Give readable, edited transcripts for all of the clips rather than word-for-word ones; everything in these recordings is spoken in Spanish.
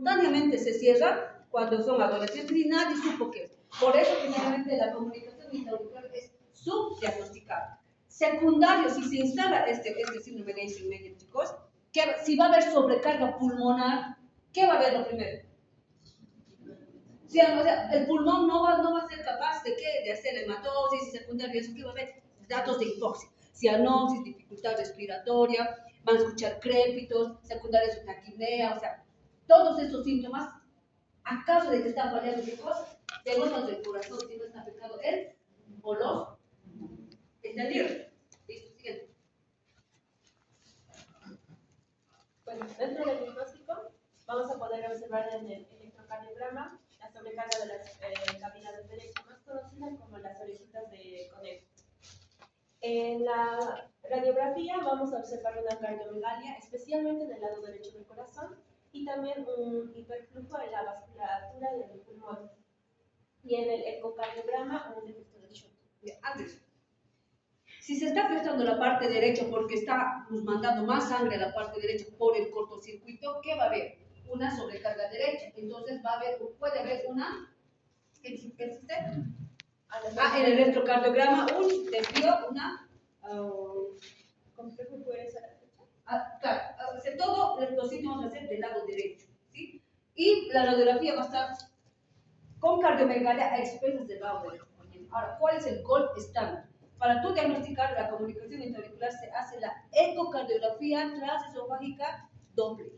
espontáneamente se cierra cuando son adolescentes y nadie supo qué es. Por eso, generalmente, la comunicación intraauricular es subdiagnosticada. Secundario, si se instala este síndrome de Eisenmenger, chicos, si va a haber sobrecarga pulmonar, ¿qué va a haber lo primero? O sea, el pulmón no va a ser capaz de hacer hematosis y secundario, eso que va a haber datos de hipoxia, cianosis, dificultad respiratoria, van a escuchar crépitos, secundarios de taquipnea, o sea, todos estos síntomas, a causa de que está fallando qué cosa, de órganos del corazón, si no está afectado él o los. ¿Entendido? Listo, siguiente. Bueno, dentro del diagnóstico vamos a poder observar en el electrocardiograma la sobrecarga de las cavidades del pecho, más conocida como las orejitas de conejo. En la radiografía vamos a observar una cardiomegalia, especialmente en el lado derecho del corazón, y también un hiperflujo en la vasculatura del pulmón. Y en el ecocardiograma un defecto del shunt. Antes, si se está afectando la parte derecha porque está mandando más sangre a la parte derecha por el cortocircuito, ¿qué va a haber? Una sobrecarga derecha. Entonces puede haber una, ¿qué existe? En el electrocardiograma, un desvío, una. ¿Complejo puede ser? Claro, todos los síntomas van a ser del lado derecho, ¿sí? Y la radiografía va a estar con cardiomegalia a expensas del lado derecho. Ahora, ¿cuál es el gold estándar? Para tú diagnosticar la comunicación intraauricular se hace la ecocardiografía transesofágica Doppler.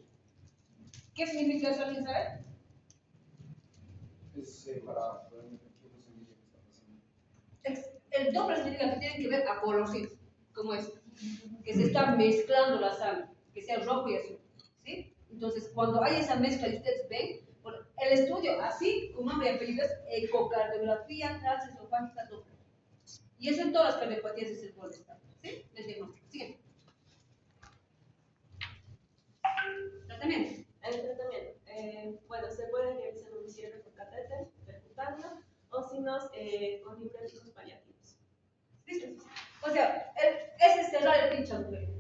¿Qué significa eso? ¿Alguien sabe? Es para poder ver qué está pasando. El Doppler significa que tienen que ver a colorcitos, como es, que se está mezclando la sangre, que sea rojo y azul, ¿sí? Entonces, cuando hay esa mezcla y ustedes ven, bueno, el estudio, así como nombre y apellido, es ecocardiografía transesofágica Doppler. Y eso en todas las cardiopatías es el gol estándar, ¿sí? El diagnóstico. Sigue. Tratamiento. El tratamiento, bueno, se puede realizar un cierre con catéter percutáneo o si no, con diuréticos paliativos. ¿Listo? O sea, ese es cerrar el pinche agujero.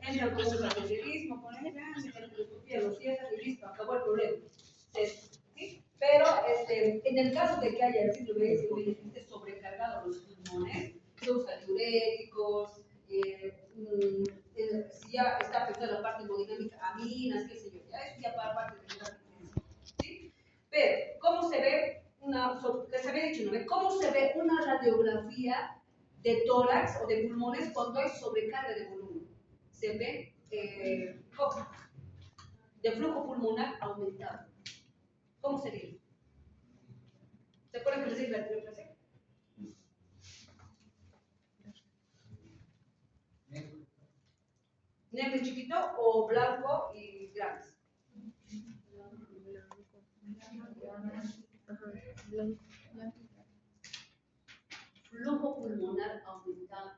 Entra con un cateterismo, con el endoscopía, lo cierra y listo, acabó el problema. ¿Sí? Pero en el caso de que haya el síndrome de que esté sobrecargado los pulmones, se usan diuréticos, si ya está afectada la parte hemodinámica, aminas, qué sé yo, ya eso ya para parte de la medicina, ¿sí? Pero, ¿cómo se ve les había dicho, ¿no? ¿Cómo se ve una radiografía de tórax o de pulmones cuando hay sobrecarga de volumen? Se ve de flujo pulmonar aumentado. ¿Cómo sería? ¿Se acuerdan que les dije la anterior clase? ¿Negro y chiquito o blanco y grandes? Flujo pulmonar aumentado.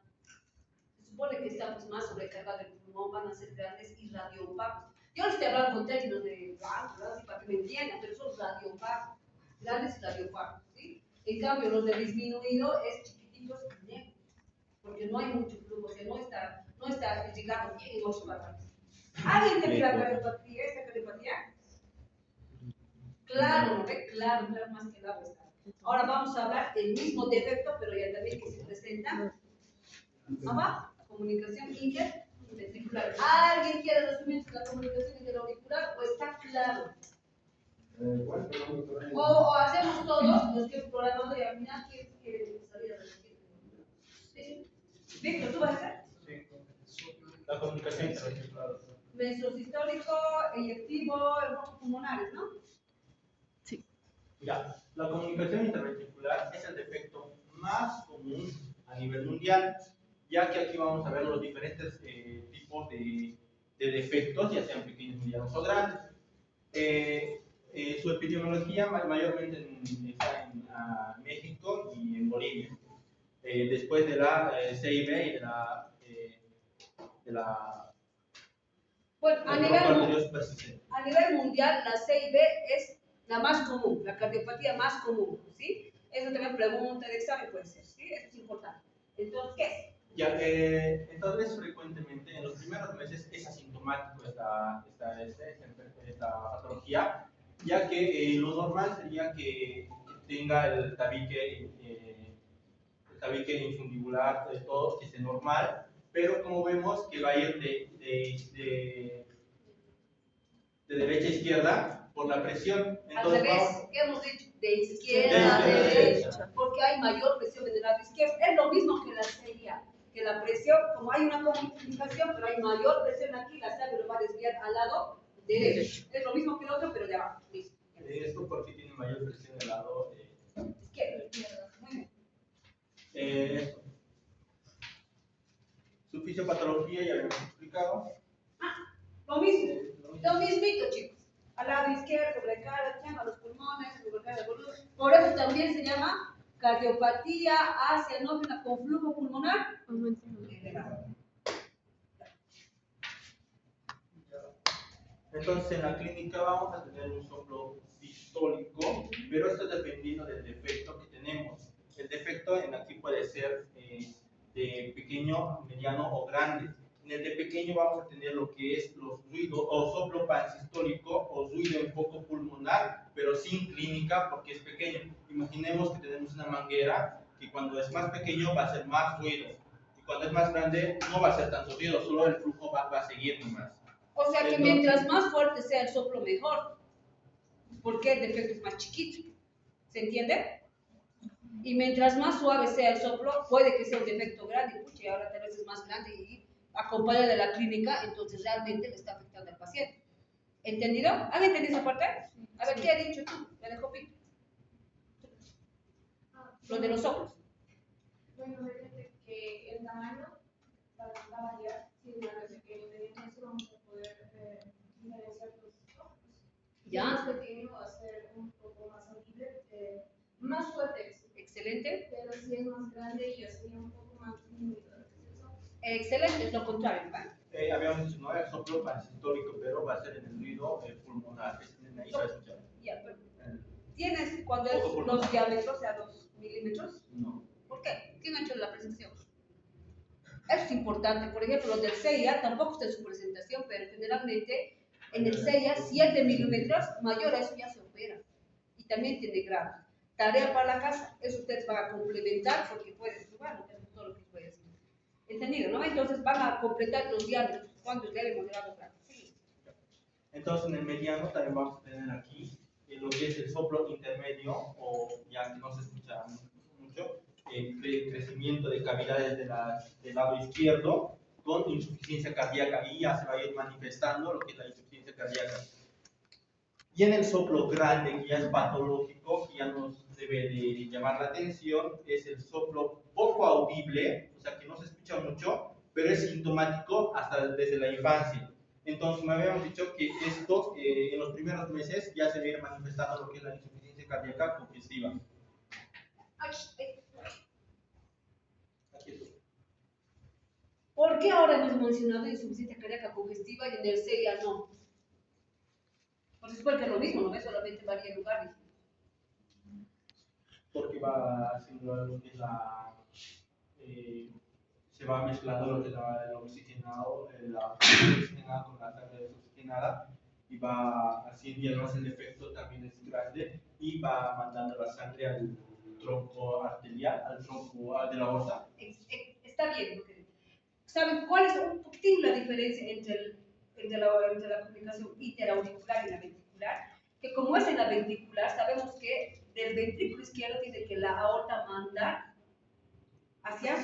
Se supone que está pues, más sobrecargado el pulmón, van a ser grandes y radioopacos. Yo les estoy hablando con términos de blancos, para que me entiendan, pero son radioopacos, grandes y radioopacos, ¿sí? En cambio, los de disminuido es chiquititos y negros, porque no hay mucho flujo, o sea, no está llegando bien en los patrones. ¿Alguien tiene la cardiopatía, esta cardiopatía? Claro, ¿no ve? Claro, más que el agua está. Ahora vamos a hablar del mismo defecto, pero ya también que se presenta. Ajá, comunicación interventricular. ¿Alguien quiere resumir la comunicación interauricular o está claro? O hacemos todos los que programando y al final quiere salir a decir. ¿Sí? Víctor, ¿tú vas a hacer? Sí. La comunicación interventricular. Mesosistólico, eyectivo, pulmonares, ¿no? Sí. Ya, la comunicación interventricular es el defecto más común a nivel mundial, ya que aquí vamos a ver los diferentes tipos de defectos, ya sean pequeños, medianos o grandes. Su epidemiología mayormente está en México y en Bolivia. Después de la CIB y de la bueno, a nivel mundial, la CIB es la más común, la cardiopatía más común, ¿sí? Eso también pregunta de examen puede ser, ¿sí? Eso es importante. Entonces, ¿qué es? Ya, entonces frecuentemente en los primeros meses es asintomático esta patología ya que lo normal sería que tenga el tabique infundibular, todo que esté normal, pero como vemos que va a ir de derecha a izquierda por la presión. Al Entonces, revés, ¿qué hemos dicho? De izquierda a De izquierda a derecha, derecha. porque hay mayor presión en el lado izquierdo. Es lo mismo que la CIA, que la presión, como hay una comunicación, pero hay mayor presión aquí, la sangre lo va a desviar al lado derecho. Es lo mismo que el otro, pero de abajo. Listo. Esto porque tiene mayor presión del lado Izquierda. Muy bien. esto. Su fisiopatología ya habíamos explicado. Lo mismo. Lo mismito, chicos. Al lado izquierdo, sobrecarga, llama los pulmones, sobrecarga el volumen. Por eso también se llama cardiopatía asianógena con flujo pulmonar elevado. Entonces, en la clínica vamos a tener un soplo sistólico, pero esto es dependiendo del defecto que tenemos. El defecto en aquí puede ser de pequeño, mediano o grande. En el de pequeño vamos a tener lo que es los ruidos o soplo pansistólico o ruido en foco pulmonar, pero sin clínica porque es pequeño. Imaginemos que tenemos una manguera que cuando es más pequeño va a ser más ruido y cuando es más grande no va a ser tanto ruido, solo el flujo va a seguir nomás. O sea que mientras más fuerte sea el soplo, mejor. Porque el defecto es más chiquito. ¿Se entiende? Y mientras más suave sea el soplo, puede que sea un defecto grande. Pucha, y ahora tal vez es más grande y acompaña de la clínica, entonces realmente le está afectando al paciente. ¿Entendido? ¿Alguien entendió esa parte? A ver, ¿qué ha dicho tú? Me dejó Pito. Lo de los soplos. Bueno, fíjate que el tamaño va a variar. Si es más pequeño, entonces vamos a poder diferenciar los soplos. Ya. Si es más pequeño, va a ser un poco más audible, más fuerte. Excelente. Pero si es más grande, ya sería un poco más tímido. Excelente, es lo contrario, ¿vale? Habíamos dicho, no es soplo pansistólico, pero va a ser en el ruido pulmonar. Ahí se va a escuchar. Ya, pero ¿tienes cuando es los diámetros, o sea, los milímetros? No. ¿Por qué? ¿Quién ha hecho la presentación? Eso es importante. Por ejemplo, los del CIA tampoco está en su presentación, pero generalmente en el CIA 7 milímetros, mayor a eso ya se opera. Y también tiene grado. Tarea para la casa, eso ustedes van a complementar porque pueden probar, todo lo que puede hacer. ¿Entendido, no? Entonces van a completar los diámetros, cuánto es leve, moderado, grado. Sí. Entonces, en el mediano también vamos a tener aquí lo que es el soplo intermedio, o ya que no se escucha mucho, el crecimiento de cavidades del lado izquierdo con insuficiencia cardíaca, y ya se va a ir manifestando lo que es la insuficiencia cardíaca. Y en el soplo grande, que ya es patológico, que ya nos debe de llamar la atención, es el soplo poco audible, o sea que no se escucha mucho, pero es sintomático hasta desde la infancia. Entonces, me habíamos dicho que esto en los primeros meses ya se va a ir manifestando lo que es la insuficiencia cardíaca congestiva. ¿Por qué ahora hemos mencionado insuficiencia cardíaca congestiva y en el CIA no? Pues es porque es lo mismo, no es solamente varía el lugar. Porque va haciendo lo que es se va mezclando lo que es el oxigenado, la oxigenada con la sangre desoxigenada, y va haciendo, y además el efecto también es grande, y va mandando la sangre al tronco arterial, al tronco de la aorta. Está bien, porque ¿saben cuál es un poquitín la diferencia entre la comunicación interauricular y la ventricular? Que como es en la ventricular, sabemos que del ventrículo izquierdo tiene que la aorta mandar hacia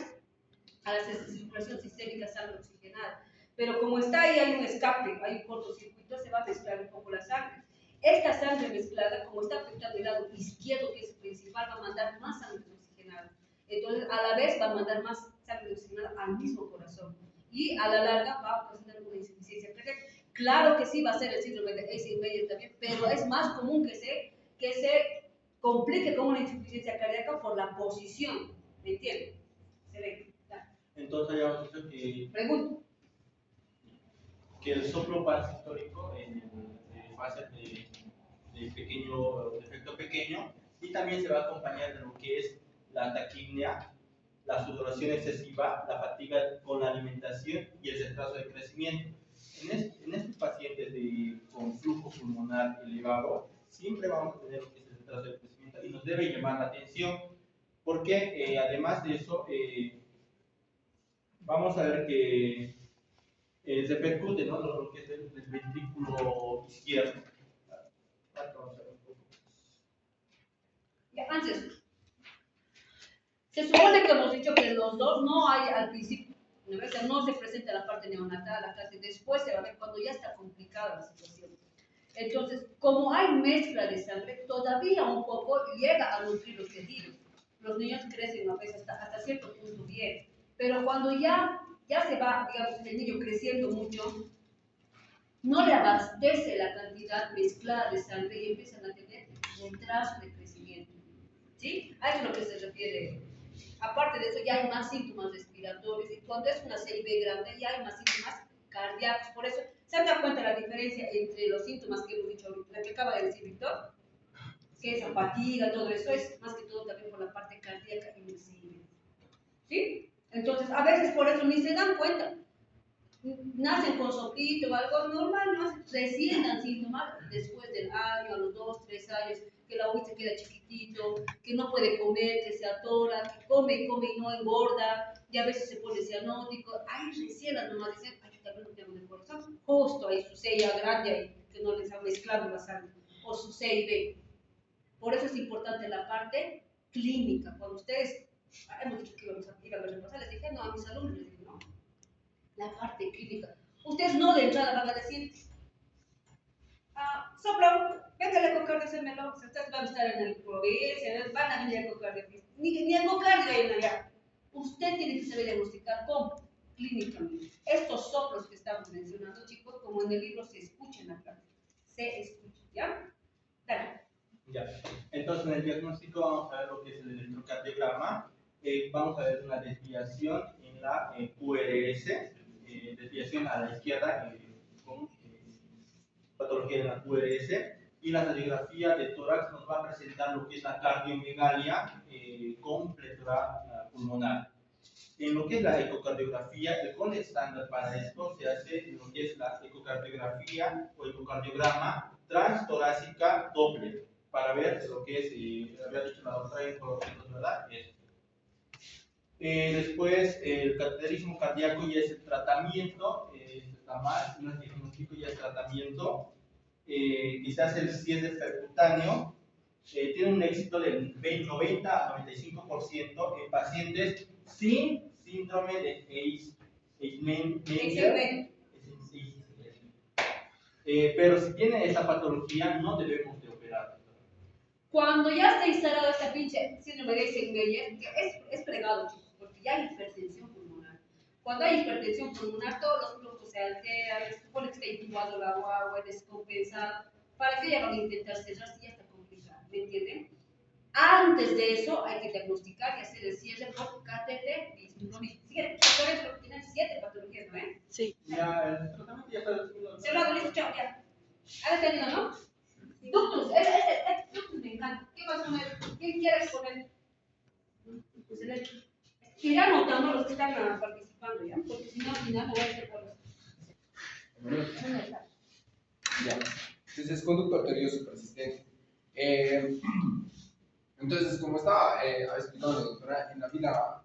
a la circulación sistémica sangre oxigenada. Pero como está ahí, hay un escape, hay un cortocircuito, se va a mezclar un poco la sangre. Esta sangre mezclada, como está afectando el lado izquierdo, que es el principal, va a mandar más sangre oxigenada. Entonces, a la vez va a mandar más sangre oxigenada al mismo corazón. Y a la larga va a ocasionar una insuficiencia cardíaca. Claro que sí va a ser el síndrome de Eisenmenger también, pero es más común que se complique con una insuficiencia cardíaca por la posición. ¿Me entienden? Se ve. Entonces, ya hemos dicho que Pregunto. Que el soplo pansistólico va a ser de efecto pequeño, y también se va a acompañar de lo que es la taquipnea, la sudoración excesiva, la fatiga con la alimentación y el retraso de crecimiento. En estos pacientes con flujo pulmonar elevado siempre vamos a tener lo que es el retraso del crecimiento y nos debe llamar la atención, porque además de eso, vamos a ver que repercute, ¿no? Lo que es el ventrículo izquierdo. Vamos a ver un poco. Ya, antes, se supone que hemos dicho que los dos no hay al principio, no se presenta la parte neonatal, hasta que después se va a ver cuando ya está complicada la situación. Entonces, como hay mezcla de sangre, todavía un poco llega a nutrir los tejidos. Los niños crecen a veces hasta cierto punto bien, pero cuando ya se va, digamos, el niño creciendo mucho, no le abastece la cantidad mezclada de sangre y empiezan a tener retraso de crecimiento. ¿Sí? A eso es lo que se refiere. Aparte de eso, ya hay más síntomas respiratorios y cuando es una CIB grande, ya hay más síntomas cardíacos. Por eso, ¿se han dado cuenta la diferencia entre los síntomas que hemos dicho ahorita, que acaba de decir Víctor? Que es fatiga, todo eso es más que todo también por la parte cardíaca y CIB. ¿Sí? Entonces, a veces por eso ni se dan cuenta. Nacen con soplito o algo normal, ¿no? Recién dan síntomas después del año, a los 2, 3 años, que la uña se queda chiquitito, que no puede comer, que se atora, que come y come y no engorda, y a veces se pone cianótico. Ahí recién las mamás dicen, ay, tal vez no tengo el corazón, justo ahí su sella grande ahí, que no les ha mezclado la sangre, o su CIB. Por eso es importante la parte clínica. Cuando ustedes, hemos dicho que íbamos a repasar, les dije, no, a mis alumnos les dije, no, la parte clínica. Ustedes no de entrada van a decir, sopla, venga el ecocardio, hacérmelo. Ustedes van a estar en el provincia, van a venir el ecocardio. Ni ecocardio hay allá. Usted tiene que saber diagnosticar cómo, clínicamente. Estos soplos que estamos mencionando, chicos, como en el libro se escucha en la práctica. Se escucha, ¿ya? Dale. Ya. Entonces, en el diagnóstico vamos a ver lo que es el electrocardiograma. Vamos a ver una desviación en la QRS, desviación a la izquierda con patología de la QRS, y la radiografía de tórax nos va a presentar lo que es la cardiomegalia con pletora pulmonar. En lo que es la ecocardiografía, el gol estándar para esto se hace en lo que es la ecocardiografía o ecocardiograma transtorácica doble, para ver lo que es, había dicho la doctora en color, ¿verdad? Después, el cateterismo cardíaco ya es el tratamiento, está mal, no es diagnóstico, ya es tratamiento. Quizás el cierre percutáneo tiene un éxito del 90 a 95% en pacientes sin síndrome de Eichmann-Menger. Pero si tiene esa patología, no debemos de operar. Cuando ya está instalado esta pinche síndrome de Eisenmenger, que es fregado, chicos, porque ya hay hipertensión pulmonar. Cuando hay hipertensión pulmonar, todos los flujos se alteran, se supone que está intubado el agua, descompensado. ¿Para qué ya van a intentar cerrar si ya está complicado? ¿Me entienden? Antes de eso, hay que diagnosticar y hacer el cierre por catéter disminuido. Tienen 7 patologías, ¿no? Sí. Ya, el tratamiento ya está definido. Cerrado, listo, chao, ya. ¿Ha detenido, no? Ductus, ductus me encanta. ¿Qué vas a poner? ¿Qué quieres poner? Pues irán notando los que están participando ya, porque si no, al final no voy a hacer cosas. Ya. Entonces, conducto arterioso persistente. Entonces, como estaba explicando la doctora, en la vía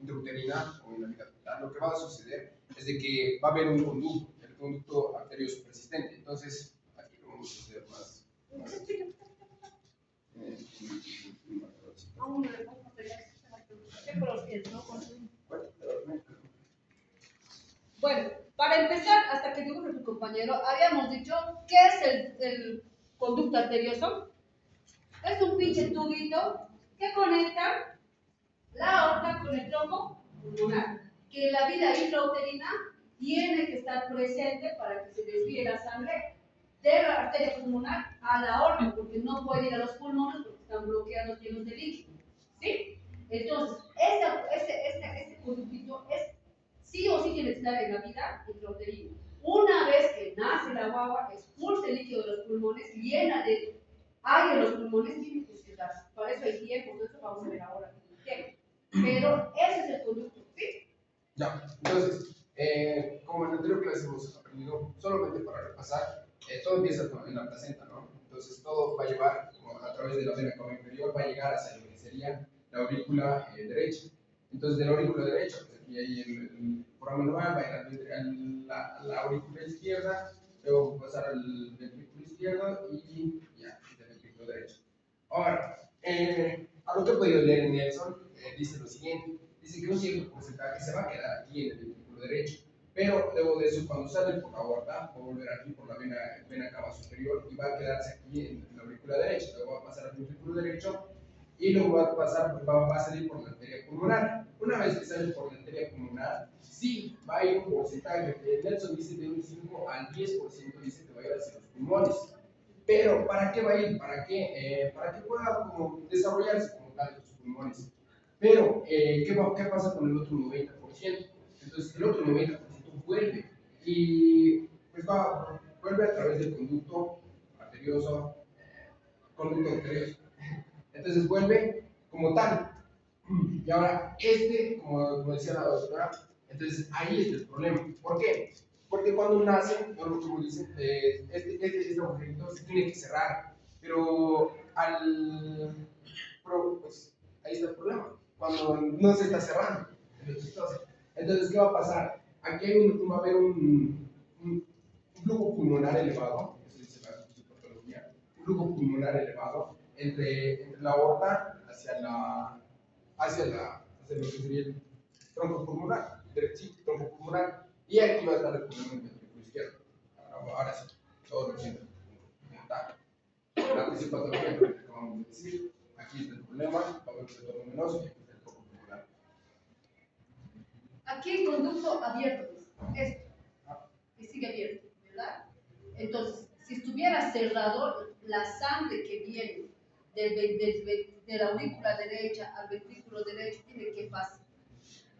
intrauterina o en la vía fetal, lo que va a suceder es de que va a haber un conducto, el conducto arterioso persistente. Entonces, aquí lo vamos a hacer más. Bueno, para empezar, hasta que dijo su compañero, habíamos dicho qué es el conducto arterioso. Es un pinche tubito que conecta la aorta con el tronco pulmonar, que en la vida intrauterina tiene que estar presente para que se desvíe la sangre de la arteria pulmonar a la aorta, porque no puede ir a los pulmones porque están bloqueados, llenos de líquido. ¿Sí? Entonces, este conductito es sí o sí tiene que estar en la vida intrauterina. Una vez que nace la guagua, expulsa el líquido de los pulmones, llena de aire en los pulmones, tiene que quedarse. Para eso hay tiempo, eso vamos a ver ahora. Pero ese es el conducto, ¿sí? Ya, entonces, como en la anterior clase hemos aprendido, solamente para repasar, todo empieza en la placenta, ¿no? Entonces todo va a llevar, como a través de la vena cava inferior, va a llegar hacia lo que sería la aurícula derecha. Entonces de la aurícula derecha, pues aquí hay el foramen normal, va a ir la aurícula izquierda, luego pasar al ventrículo izquierdo y ya, del ventrículo derecho. Ahora, a lo que he podido leer en Nelson, dice lo siguiente, dice que un cierto porcentaje se va a quedar aquí en el ventrículo derecho, pero luego de eso, cuando sale por la aorta, va a volver aquí por la vena cava superior y va a quedarse aquí en la aurícula derecha, luego va a pasar al ventrículo derecho y luego va a salir por la arteria pulmonar. Una vez que sale por la arteria pulmonar, sí va a ir un porcentaje, que Nelson dice de un 5 al 10%, dice que va a ir hacia los pulmones. Pero, ¿para qué va a ir? Para que pueda como desarrollarse como tal los pulmones. Pero, ¿qué pasa con el otro 90%? Entonces, el otro 90% vuelve y pues vuelve a través del conducto arterioso. Entonces, vuelve como tal. Y ahora, como decía la doctora, entonces ahí está el problema. ¿Por qué? Porque cuando nace, como dicen, este agujerito se tiene que cerrar, pero pues ahí está el problema. Cuando no se está cerrando, entonces ¿qué va a pasar? Aquí va a haber un flujo pulmonar elevado, eso dice la patología, un flujo pulmonar elevado entre la aorta hacia lo que sería el tronco pulmonar, tronco pulmonar, y aquí va a estar el problema en el ventrículo izquierdo. Ahora sí, todo lo siento. La anticipación que acabamos de decir, aquí está el problema, va a haber un retorno venoso y aquí está el tronco pulmonar. Aquí el conducto abierto, esto, y sigue abierto, ¿verdad? Entonces, si estuviera cerrado, la sangre que viene de la aurícula derecha al ventrículo derecho tiene que pasar.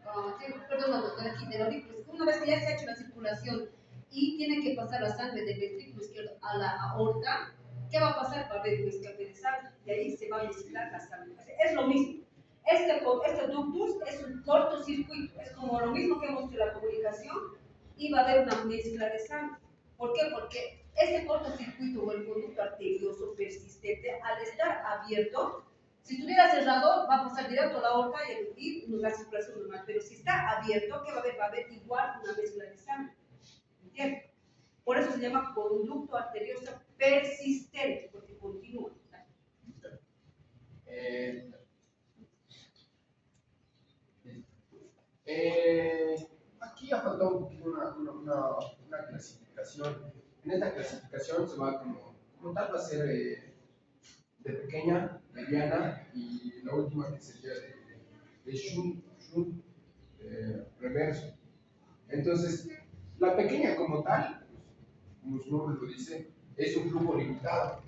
De aquí, de la aurícula. Una vez que ya se ha hecho la circulación y tiene que pasar la sangre del ventrículo izquierdo a la aorta, ¿qué va a pasar? Va a haber un escape de sangre y ahí se va a mezclar la sangre. Es lo mismo. Este ductus es un cortocircuito, es como lo mismo que hemos hecho en la comunicación y va a haber una mezcla de sangre. ¿Por qué? Porque este cortocircuito o el conducto arterioso persistente, al estar abierto, si estuviera cerrado, va a pasar directo a la aorta y emitir la circulación normal. Pero si está abierto, ¿qué va a haber? Va a haber igual una mezcla de sangre. ¿Entiendes? Por eso se llama conducto arterioso persistente, porque continúa. Aquí ha faltado un poquito una clasificación. En esta clasificación se va como tal, va a ser de pequeña, mediana y la última que sería de shunt reverso. Entonces, la pequeña como tal, como su nombre lo dice, es un flujo limitado.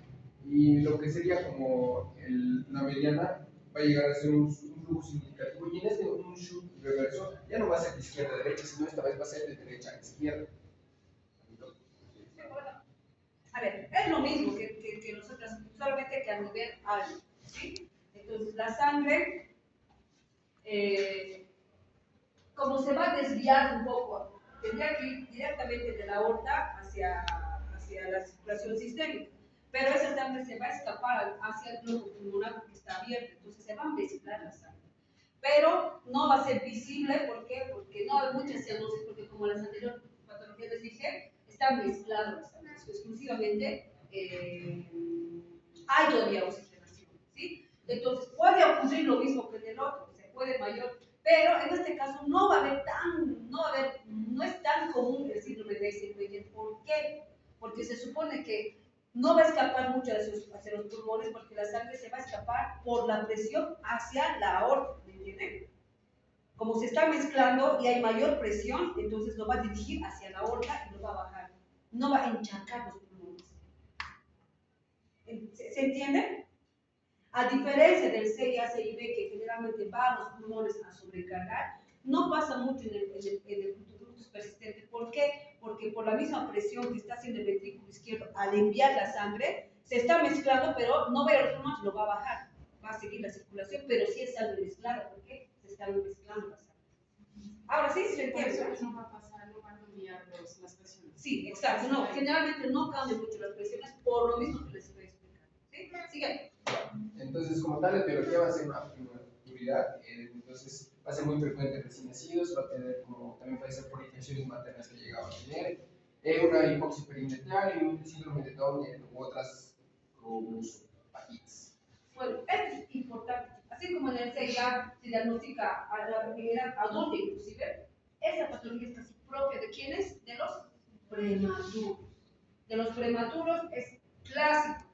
Y lo que sería como la mediana va a llegar a ser un flujo significativo. Y en este un shunt reverso ya no va a ser de izquierda a derecha, sino esta vez va a ser de derecha a izquierda. A ver, es lo mismo que nosotros, solamente que a nivel alto, ¿sí? Entonces, la sangre, como se va a desviar un poco, tendría que ir directamente de la aorta hacia la circulación sistémica, pero esa sangre se va a escapar hacia el globo pulmonar porque está abierto, entonces se va a mezclar la sangre. Pero no va a ser visible, ¿por qué? Porque no hay muchas cianosis, porque como las anteriores patologías les dije, están mezcladas las sangres, exclusivamente hay todavía oxigenación, ¿sí? Entonces puede ocurrir lo mismo que en el otro, se puede mayor, pero en este caso no es tan común el síndrome de Eisenmenger. ¿Por qué? Porque se supone que no va a escapar mucho hacia los pulmones porque la sangre se va a escapar por la presión hacia la aorta, ¿me entienden? Como se está mezclando y hay mayor presión, entonces lo va a dirigir hacia la aorta y lo va a bajar. No va a encharcar los pulmones. ¿Se entiende? A diferencia del CIA-CIB, que generalmente va a los pulmones a sobrecargar, no pasa mucho en el ductus persistente. ¿Por qué? Porque por la misma presión que está haciendo el ventrículo izquierdo al enviar la sangre, se está mezclando, pero no va a ir a los pulmones, lo va a bajar. Va a seguir la circulación, pero sí es sangre mezclada, porque se están mezclando las sangres. Ahora sí, ¿se entiende? No va a pasar, no van a cambiar las presiones. Sí, exacto. No, generalmente no cambian mucho las presiones, por lo mismo que les estoy explicando. Sigue. Entonces, como tal, la etiología va a ser una prioridad, entonces va a ser muy frecuente en recién nacidos, va a tener como, también puede ser por infecciones maternas que llegaba a tener, una hipoxia perinatal y un síndrome de Down u otras cromosopatías. Bueno, esto es importante. Así como en el CIH se diagnostica a la edad adulta inclusive, esa patología es casi propia de ¿quiénes? De los prematuros. De los prematuros es clásico.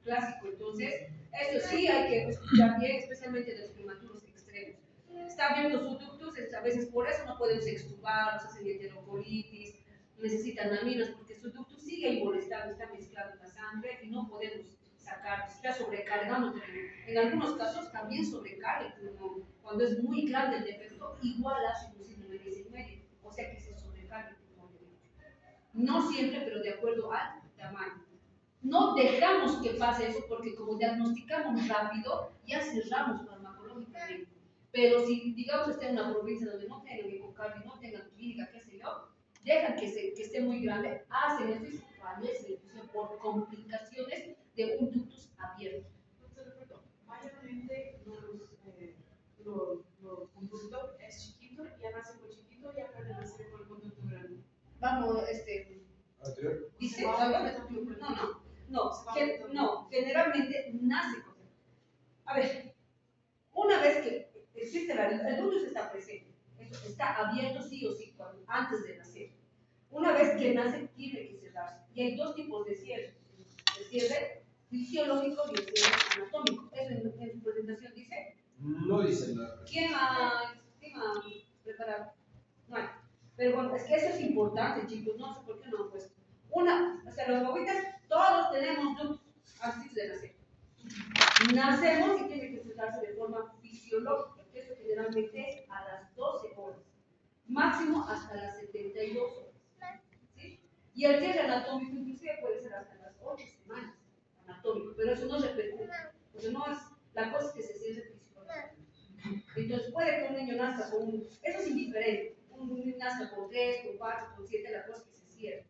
Entonces, eso sí hay que escuchar bien, especialmente de los prematuros extremos. Están viendo sus ductos, a veces por eso no podemos extubar, nos hacen enterocolitis, necesitan aminas, porque sus ductos siguen molestando, están mezclados en la sangre y no podemos sacar, está sobrecargando. En algunos casos también sobrecarga el pulmón. Cuando es muy grande el defecto, igual hace un síndrome de medio, o sea que se sobrecarga el pulmón. No siempre, pero de acuerdo al tamaño. No dejamos que pase eso porque como diagnosticamos rápido, ya cerramos farmacológicamente. Pero si, digamos, está en una provincia donde no tengan ecocardio, no tengan clínica, qué sé yo, dejan que esté muy grande, hacen eso y se fallece por complicaciones de un ductus abierto. Mayormente los conductos es chiquito, ya nace con chiquito, ya puede nacer con el conducto grande. Vamos, dice, no, generalmente nace con. A ver, una vez que existe el ductus está presente, eso está abierto sí o sí antes de nacer. Una vez que nace, tiene que cerrarse. Y hay dos tipos de cierre: el cierre fisiológico y el cierre anatómico. Eso en su presentación dice. No dice nada. ¿Quién ha preparado? No hay. Pero bueno, es que eso es importante, chicos. No sé por qué no han puesto. O sea, los guaguitas, todos tenemos ductus antes de nacer. Nacemos y tiene que cerrarse de forma fisiológica, que eso generalmente es a las 12 horas, máximo hasta las 72 horas. ¿Sí? Y el cierre anatómico inclusive puede ser hasta las 8 semanas anatómico, pero eso no repercute, porque no es, la cosa es que se cierre fisiológicamente. Entonces puede que un niño nazca con eso es indiferente, un niño nazca con 3, con 4, con 7, la cosa es que se cierre.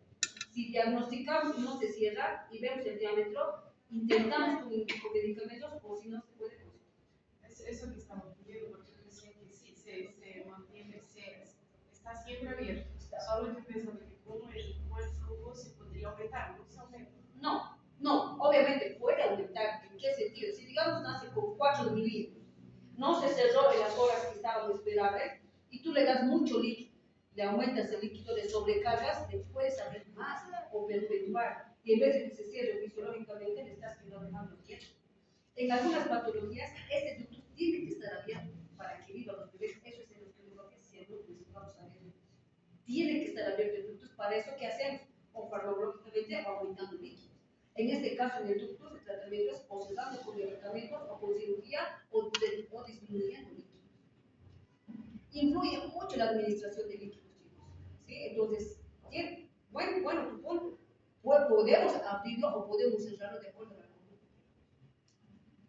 Si diagnosticamos y no se cierra y vemos el diámetro, intentamos con medicamentos o si no se puede con Eso que estamos viendo, porque decía que sí, se mantiene, está siempre abierto. Solo estoy pensando que como el flujo se podría aumentar, ¿no se aumenta? No, obviamente puede aumentar. ¿En qué sentido? Si digamos nace con 4 mililitros, no se cerró en las horas que estaban esperables y tú le das mucho líquido, le aumentas el líquido, le sobrecargas, le puedes abrir más o perpetuar. Y en vez de que se cierre fisiológicamente, le estás dejando quieto. En algunas patologías, este ducto tiene que estar abierto para que vivan los bebés. Eso es en los que siempre vamos a ver. Tiene que estar abierto el ducto. Para eso, ¿qué hacemos? O farmacológicamente aumentando líquidos. En este caso, en el ductus, el tratamiento es o cerrando con medicamentos o con cirugía o disminuyendo líquidos. Influye mucho la administración de líquidos, chicos. ¿Sí? Entonces, bueno tu punto. Podemos abrirlo o podemos cerrarlo de acuerdo a la conducta.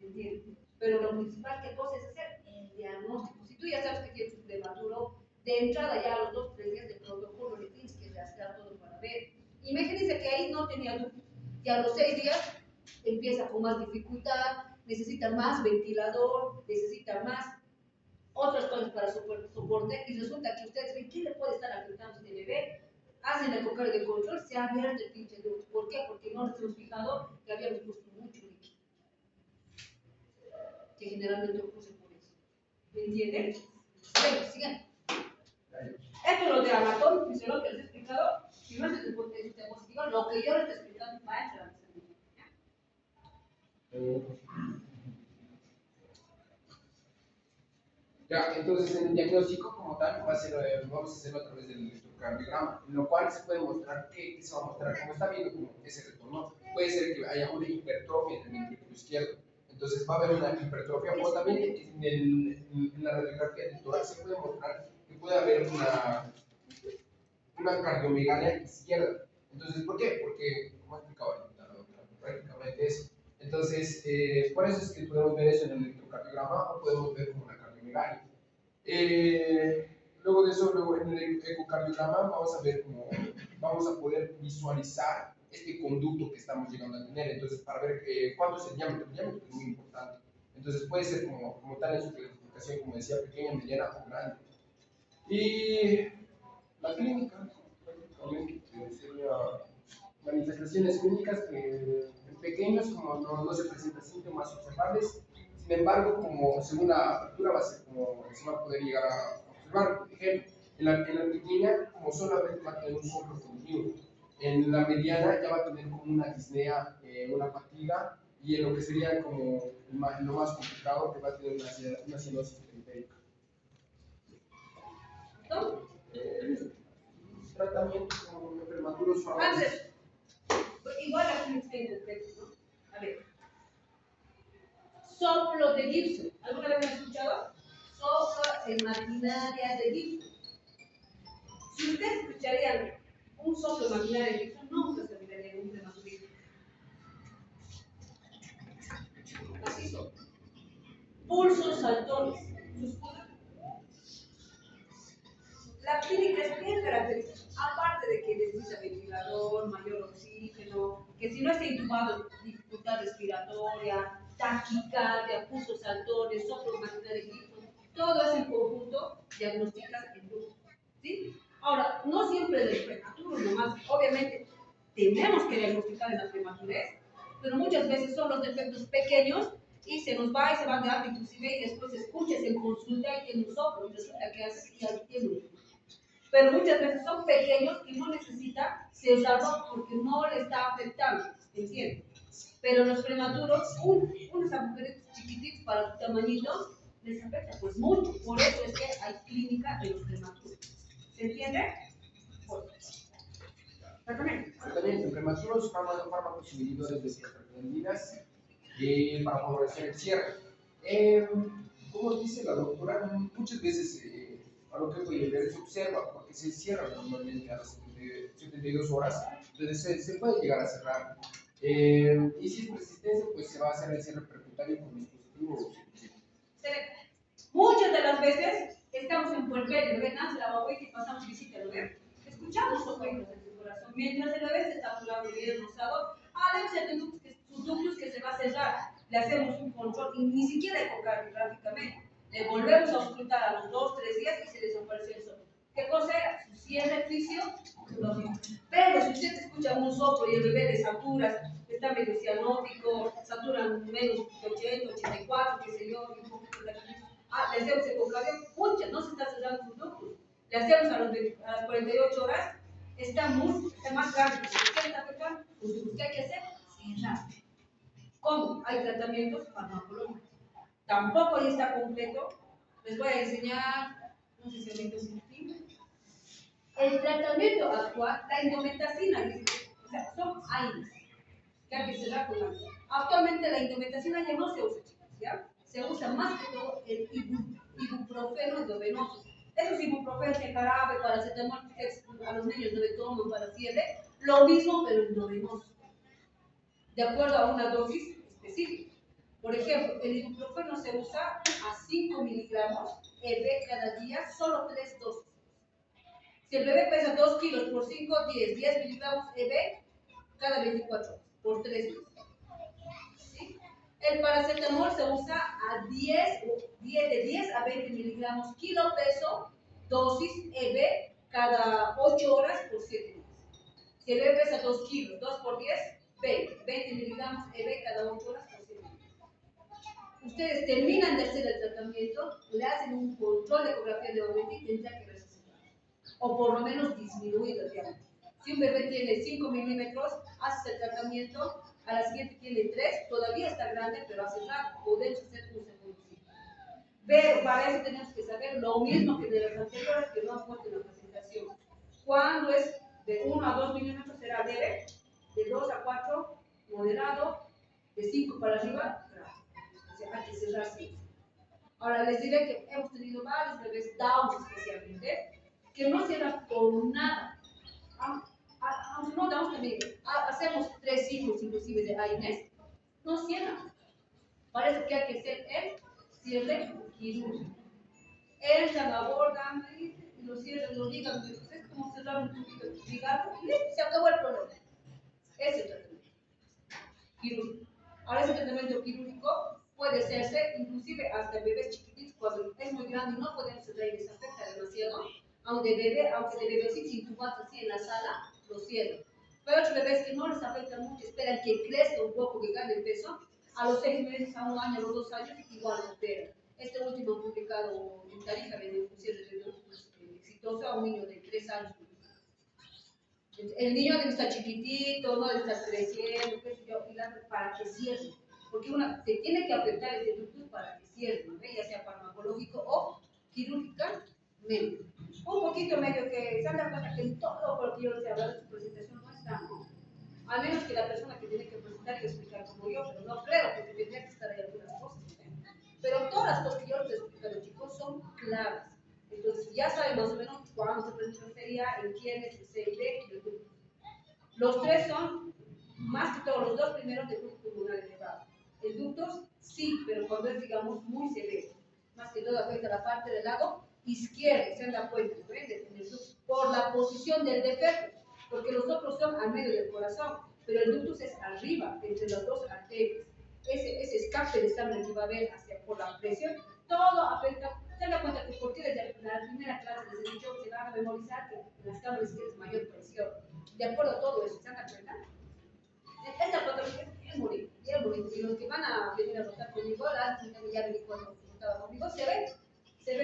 ¿Entiendes? Pero lo principal, ¿qué cosa es hacer? El diagnóstico. Si tú ya sabes que tienes un prematuro, de entrada ya a los 2 o 3 días de protocolo le tienes que rastrear todo para ver. Imagínense que ahí no tenía ductus. Y a los 6 días empieza con más dificultad, necesita más ventilador, necesita más otras cosas para soporte, y resulta que ustedes ven qué le puede estar afectando a este bebé, hacen el ecocardio de control, se ha abierto el pinche ducto. ¿Por qué? Porque no nos hemos fijado que habíamos puesto mucho líquido, que generalmente ocurre por eso. ¿Me entienden? Bueno, siguiente. Esto es lo de anatomía fisiológico que les he explicado. Si no es de diapositiva, lo que yo les estoy explicando va a entrar. Ya, entonces en el diagnóstico como tal vamos a hacerlo a través del electrocardiograma, en lo cual se puede mostrar qué se va a mostrar, como está viendo como ese retorno. Puede ser que haya una hipertrofia en el ventrículo izquierdo, entonces va a haber una hipertrofia, o también en la radiografía del tórax se puede mostrar que puede haber una cardiomegalia izquierda. Entonces, ¿por qué? Porque, como ha explicado la doctora, prácticamente eso. Entonces, por eso es que podemos ver eso en el electrocardiograma o podemos ver como una cardiomegalia. Luego de eso, luego en el ecocardiograma vamos a poder visualizar este conducto que estamos llegando a tener. Entonces, para ver cuánto es el diámetro es muy importante. Entonces puede ser como tal en su clasificación, como decía, pequeña, mediana o grande. Y la clínica, prácticamente, sería manifestaciones clínicas que en pequeños como no se presentan síntomas observables, sin embargo, como según la apertura va a ser como se va a poder llegar a observar. Por ejemplo, en la pequeña, como solamente va a tener un soplo continuo, en la mediana ya va a tener como una disnea, una fatiga, y en lo que sería como lo más complicado, que va a tener una cianosis periférica. ¿No? Tratamiento con prematuros suaves. Antes, igual aquí está en concreto, ¿no? A ver. Soplo de Gibson. ¿Alguna vez me han escuchado? Soplo en maquinaria de Gibson. Si ustedes escucharían un soplo en maquinaria de Gibson, nunca se olvidaría de un prematurito. Así son. Pulsos saltones. La clínica es bien característica, aparte de que necesita ventilador, mayor oxígeno, que si no está intubado, dificultad respiratoria, taquicardia, pulsos saltones, soplo maquinaria, todo ese en conjunto diagnostica el grupo. ¿Sí? Ahora, no siempre es del prematuro nomás, obviamente tenemos que diagnosticar en la prematurez, pero muchas veces son los defectos pequeños y se nos va y se van de alta inclusive y después escuchas en consulta y tiene un soplo y resulta que hace y ahí tiene un. Pero muchas veces son pequeños y no necesita cerrarlo porque no le está afectando, ¿entiendes? Pero los prematuros, unos agujeritos chiquititos para tu tamañito, les afecta pues mucho. Por eso es que hay clínica de los prematuros. ¿Se entiende? Tratamiento. En prematuros, fármacos inhibidores de prostaglandinas para favorecer el cierre. Como dice la doctora, muchas veces a lo que puede ver se observa porque se cierra normalmente a las 72 horas, entonces se puede llegar a cerrar. Y si es persistencia, pues se va a hacer el cierre percutáneo con dispositivo. Muchas de las veces estamos en puerperio, el bebé nace la guagüita y pasamos visita al bebé, escuchamos soplos en su corazón, mientras el bebé se está jugando bien rosado, debe ser sus ductos que se va a cerrar, le hacemos un control y ni siquiera ecográficamente, le volvemos a auscultar a los 2-3 días y se desaparece el soplo. ¿Qué cosa era? Su cierre ficcio, pero si usted escucha un soplo y el bebé de saturas, está medio cianótico, saturan menos de 80, 84, qué sé yo, y un poquito de le hacemos ecografía, pucha, no se está cerrando sus ductos. Le hacemos a las 48 horas, está más grande. ¿Qué está afectando? Pues ¿qué hay que hacer? Cerrar. ¿Cómo? Hay tratamientos farmacológicos. Tampoco ahí está completo. Les voy a enseñar, no sé si ahorita es un fin. El tratamiento actual, la indometacina, o sea, son AINES, que hay que cerrar con algo. Actualmente la indometacina ya no se usa, chicos, ¿ya? Se usa más que todo el ibuprofeno endovenoso. Esos ibuprofenos de jarabe, paracetamol, a los niños no le toman para fiebre, lo mismo pero endovenoso, de acuerdo a una dosis específica. Por ejemplo, el ibuprofeno se usa a 5 miligramos EB cada día, solo 3 dosis. Si el bebé pesa 2 kilos por 5, 10 miligramos EB cada 24 horas, por 3 meses. ¿Sí? El paracetamol se usa a de 10 a 20 miligramos kilo peso, dosis EB cada 8 horas por 7 meses. Si el bebé pesa 2 kilos, 2 por 10, 20 miligramos EB cada 8 horas por 7 meses. Ustedes terminan de hacer el tratamiento, le hacen un control de ecografía de obviamente y tendrá que verse o por lo menos disminuido, digamos. Si un bebé tiene 5 milímetros, hace el tratamiento, a la siguiente tiene 3, todavía está grande, pero hace rato, podemos hacer un segundo ciclo. Pero para eso tenemos que saber lo mismo que de las anteriores que no aporten la presentación. Cuando es de 1 a 2 milímetros será leve, de 2 a 4 moderado, de 5 para arriba grave. O sea, hay que cerrar así. Ahora les diré que hemos tenido varios bebés Down especialmente, que no cierran por nada. Aunque no damos también, hacemos 3 ciclos inclusive de AINES, no cierran. Parece que hay que hacer el cierre quirúrgico. Entran, abordan y lo cierran, lo ligan. Es como cerrar un poquito ligado y se acabó el problema. Ese tratamiento quirúrgico. Ahora ese tratamiento quirúrgico puede hacerse inclusive hasta bebés chiquititos, cuando es muy grande y no podemos entrar y les afecta demasiado, aunque de bebecitos intubados así en la sala, lo cierran. Pero otros bebés que no les afecta mucho, esperan que crezca un poco, que gane peso, a los 6 meses, a un año, a los 2 años, igual operan. Este último publicado en Tarija de un cierre exitoso a un niño de 3 años. El niño debe estar chiquitito, no debe estar creciendo, qué sé yo, para que cierre. Porque se tiene que afectar este ductus para que cierre, ¿no? Ya sea farmacológico o quirúrgicamente. Un poquito medio que se han dado cuenta que en todo lo que yo les he hablado de su presentación no está, ¿no? A menos que la persona que tiene que presentar y explicar como yo, pero no creo, porque tendría que estar ahí algunas cosas, ¿no? Pero todas las cosas que yo les he explicado, chicos, son claras. Entonces, ya saben más o menos cuándo se presentaría, en quiénes, el CID y el ductus. Los tres son, más que todos, los dos primeros de ductus pulmonar elevado. El ductus, sí, pero cuando es, digamos, muy severo. Más que todo afecta la parte del lado izquierdo, se han dado cuenta, ¿no ven? Por la posición del defecto, porque los otros son al medio del corazón, pero el ductus es arriba, entre las dos arterias. Ese escape de sangre que va a haber por la presión, todo afecta. Se dan cuenta que porque desde la primera clase les he dicho que se van a memorizar que en las cámaras es mayor presión. De acuerdo a todo eso, ¿se dan cuenta? Esta patología es bien bonita, bien bonita. Y los que van a venir a votar conmigo, ya me cuando votaba conmigo, se ve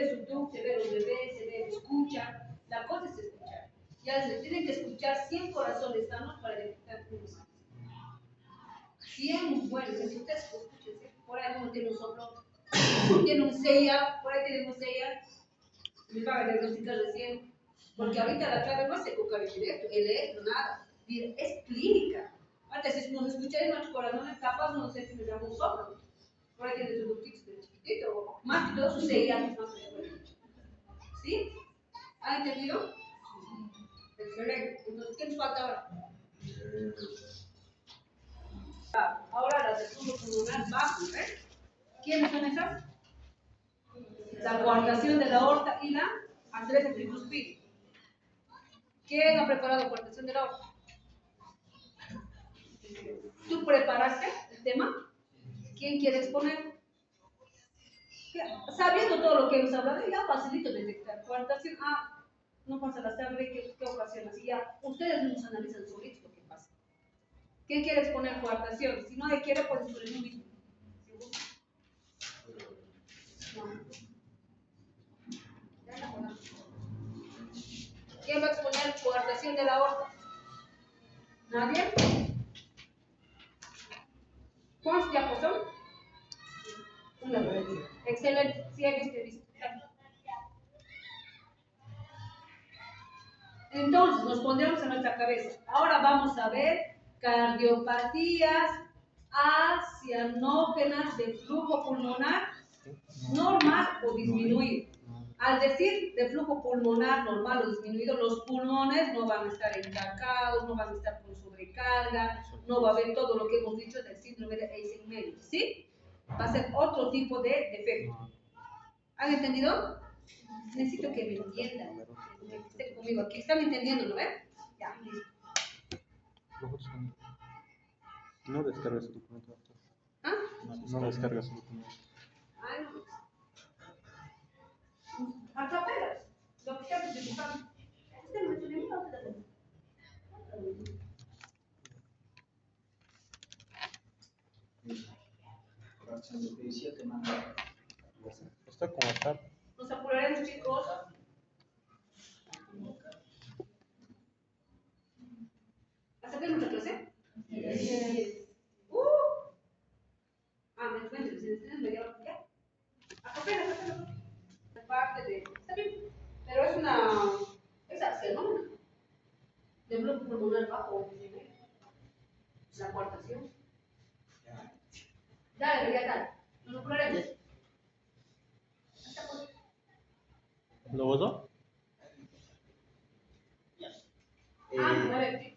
su ductus, se ve los bebés, se ve, escucha. La cosa es escuchar. Ya se tienen que escuchar 100 corazones sanos para detectar unos. 100 buenos, si ustedes escuchen, por ahí uno tiene un soplo, tiene un CIA, por ahí tiene un CIA, les van a diagnosticar recién, porque ahorita la clave no es ecocardio directo, electro, nada, es clínica. Antes, si nos escucharan nuestro corazón, capaz no sé si les damos un soplo, por ahí tiene su ductito chiquitito, más que todo su CIA, que es más frecuente. ¿Sí? ¿Han entendido? Excelente. Entonces, ¿qué nos falta ahora? Ahora las del flujo pulmonar bajo, ¿eh? ¿Quiénes son esas? La coartación de la aorta y la atresia tricuspide. ¿Quién ha preparado coartación de la aorta? ¿Tú preparaste el tema? ¿Quién quiere exponer? Sabiendo todo lo que hemos hablado, ya facilito detectar. Coartación, no pasa la sangre, ¿qué ocasiona? Si ya ustedes mismos analizan solitos lo que pasa. ¿Quién quiere exponer coartación? Si no le quiere, pues exponer un mismo. ¿Quién va a exponer coartación de la aorta? ¿Nadie? ¿Cuántos tiempos son? Una. Excelente. Sí, he visto. Entonces, nos pondremos en nuestra cabeza. Ahora vamos a ver cardiopatías acianógenas de flujo pulmonar normal o disminuido. Al decir de flujo pulmonar normal o disminuido, los pulmones no van a estar encharcados, no van a estar con sobrecarga, no va a haber todo lo que hemos dicho del síndrome de Eisenmenger, ¿sí? Va a ser otro tipo de defecto. ¿Han entendido? Necesito que me entiendan, que estén conmigo aquí. ¿Están entendiendo, no ven? Ya, listo. No descargas el documento. ¿Ah? No descargas el documento. Ay, no. Atrapelas. Lo que estás dibujando. Usted me tiene miedo, Está como está. Nos apuraremos, chicos. ¿Hasta qué nuestra clase? Yes. Me media hora. Ya. Apenas. Parte de. Está bien. Pero es una. Es acianógena. De bloque pulmonar bajo. La coartación. Dale, ya tal. Nos apuraremos. ¿Lo votó? A ver,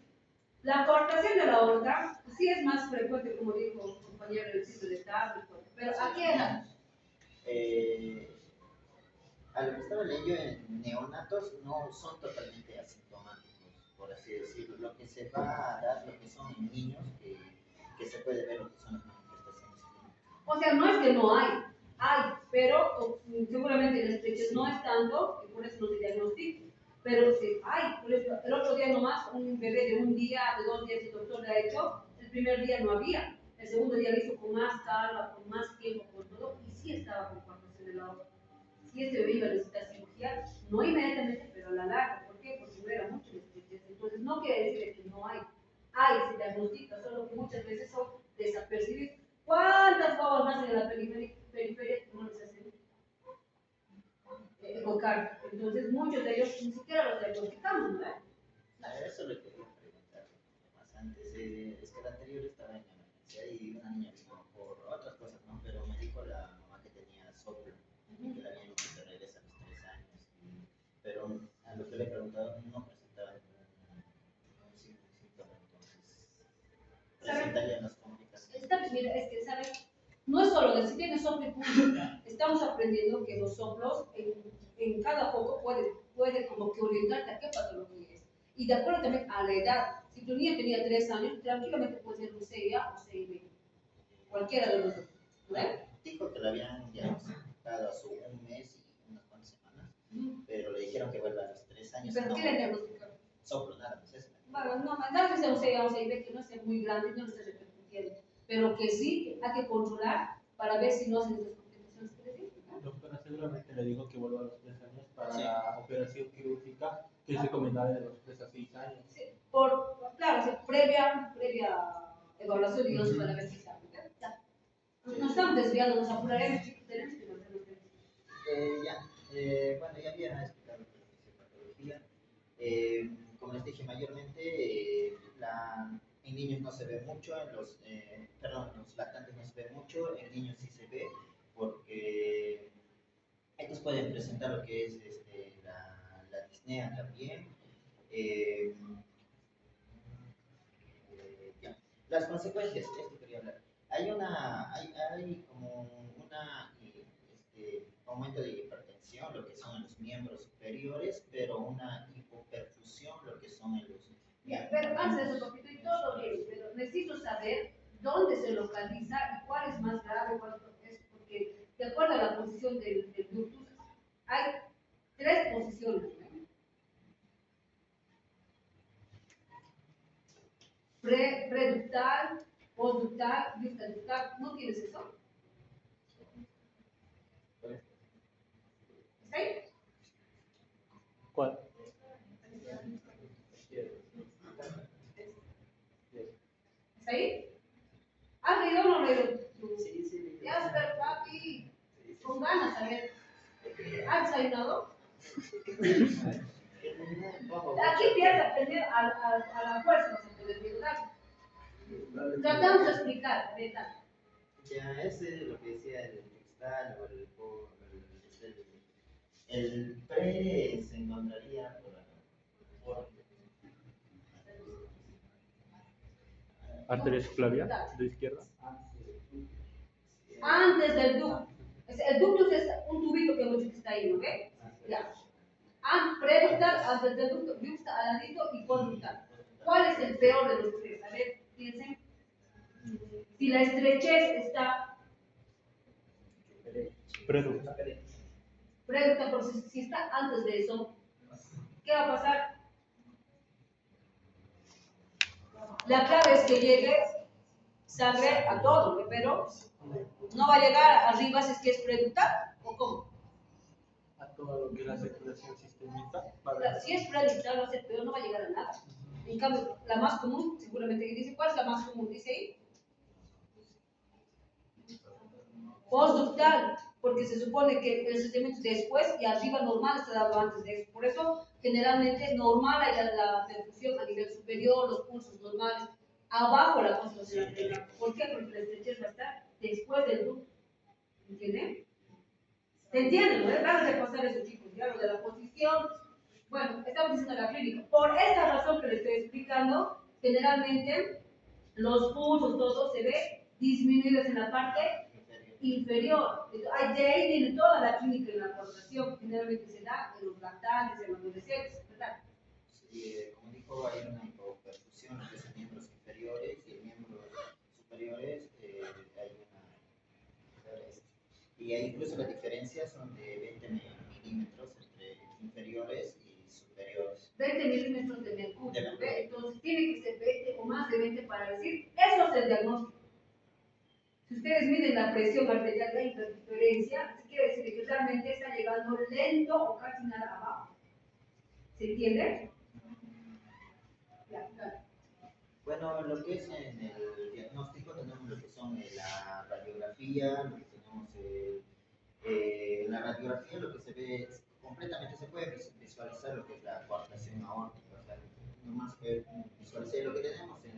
la coartación de la aorta sí es más frecuente, como dijo el compañero del sitio de tablet, pero ¿a qué edad? A lo que estaba leyendo en neonatos no son totalmente asintomáticos, por así decirlo. Lo que se va a dar, lo que son en niños, que se puede ver lo que son las manifestaciones clínicas. O sea, no es que no hay hay, pero seguramente el estrechez no es tanto, y por eso no se diagnostica. Pero sí hay, por ejemplo, el otro día nomás un bebé de un día, de 2 días, el doctor le ha hecho, el primer día no había, el segundo día lo hizo con más calma, con más tiempo, con todo, y sí estaba con coartación de la otra. Si este bebé iba a necesitar cirugía, no inmediatamente, pero a la larga. ¿Por qué? Porque no era mucho el estrechez. Entonces no quiere decir que no hay. Hay, se diagnostica, solo que muchas veces son desapercibidos. ¿Cuántas guaguas nacen en la periferia que no les hacen ecocar? Entonces muchos de ellos ni siquiera los diagnosticamos, ¿no? Eso le quería preguntar más antes. Es que el anterior estaba en emergencia y una niña vino por otras cosas, ¿no? Pero me dijo la mamá que tenía soplo, que la habían dicho que regresa a los 3 años. Pero a lo que le he preguntado no presentaba ningún síntoma, entonces presentaría las complicaciones. Mira, es que, ¿sabes? No es solo decir tienes soplo y punto. Estamos aprendiendo que los soplos en cada foco puede como que orientarte a qué patología es. Y de acuerdo también a la edad. Si tu niña tenía 3 años, tranquilamente puede ser un CIA o CIB. Cualquiera de los dos. ¿No? Dijo que le habían diagnosticado a su 1 mes y unas cuantas semanas, pero le dijeron que vuelva a los 3 años. ¿Pero no, qué le diagnosticaron? Soplo, nada más eso. Bueno, no, mandar que sea un CIA o CIB que no sea muy grande, no lo esté repercutiendo. Pero que sí hay que controlar para ver si no hacen esas complicaciones que les digo. Doctora, seguramente le dijo que vuelva a los 3 años para la operación quirúrgica que es recomendable de los 3 a 6 años. Sí, claro, sí, previa evaluación, digamos, para ver si está. Nos estamos desviando, nos apuraremos, chicos, tenemos que hacer los Bueno, ya había explicado lo que es fisiopatología. Como les dije, mayormente en niños no se ve mucho, en los lactantes no se ve mucho, en niños sí se ve, porque estos pueden presentar lo que es la disnea también. Las consecuencias, esto quería hablar. Hay como aumento de hipertensión, lo que son en los miembros superiores, pero una hipoperfusión, lo que son en los Ya, pero antes de eso, papito, y todo bien, pero necesito saber dónde se localiza y cuál es más grave, cuál es, porque de acuerdo a la posición del ductus, hay 3 posiciones, ¿no? Preductal, postductal, distaductal, ¿no tienes eso? ¿Está ahí? ¿Cuál? ¿Está ahí? ¿Has leído o no has leído? Sí. Ya, pero papi, con ganas, a ver. ¿Has desayunado? Aquí pierde aprender a la fuerza, no se puede ayudar. Tratamos de explicar, ¿verdad? Ya, ese es lo que decía el cristal o el pre se encontraría por Arteria subclavia de izquierda. Antes del ductus. El ductus es un tubito que está ahí, ¿ok? Ya. Preductal, antes del ductus, ductus al ladito y postductal. ¿Cuál es el peor de los 3? A ver, piensen. Si la estrechez está Preductal. preductal, por si está antes de eso, ¿qué va a pasar? La clave es que llegue sangre a todo, ¿no? Pero no va a llegar arriba si es que es preductal o cómo. A todo lo que es la circulación sistémica. Si es preductal va a ser peor, no va a llegar a nada. En cambio, la más común, seguramente que dice, ¿cuál es la más común? Dice ahí. Postductal, porque se supone que el sistema después y arriba normal está dado antes de eso. Por eso, generalmente, normal hay la perfusión a nivel superior, los pulsos normales. Abajo la concentración arterial. ¿Por qué? Porque la estrechez va a estar después del ducto. ¿Entienden? ¿Se entienden? ¿No? Van a repasar eso, chicos. Ya lo de la posición. Bueno, estamos diciendo la clínica. Por esta razón que les estoy explicando, generalmente los pulsos, todo se ve disminuidos en la parte inferior. De ahí viene toda la clínica de la contracción, que generalmente se da en los lactantes, en los adolescentes, ¿verdad? Sí, como dijo, hay una hipoperfusión que son miembros inferiores y en miembros superiores hay una. Y ahí incluso las diferencias son de 20 milímetros entre inferiores y superiores. 20 milímetros de mercurio, De mercurio. ¿ve? Entonces tiene que ser 20 o más de 20 para decir, eso es el diagnóstico. Si ustedes miden la presión arterial de interferencia, quiere decir que realmente está llegando lento o casi nada abajo. ¿Se entiende? Ya, claro. Bueno, lo que es en el diagnóstico tenemos lo que son la radiografía, lo que tenemos en la radiografía, lo que se ve es, completamente se puede visualizar lo que es la coartación aórtica, o sea, nomás que visualizar lo que tenemos en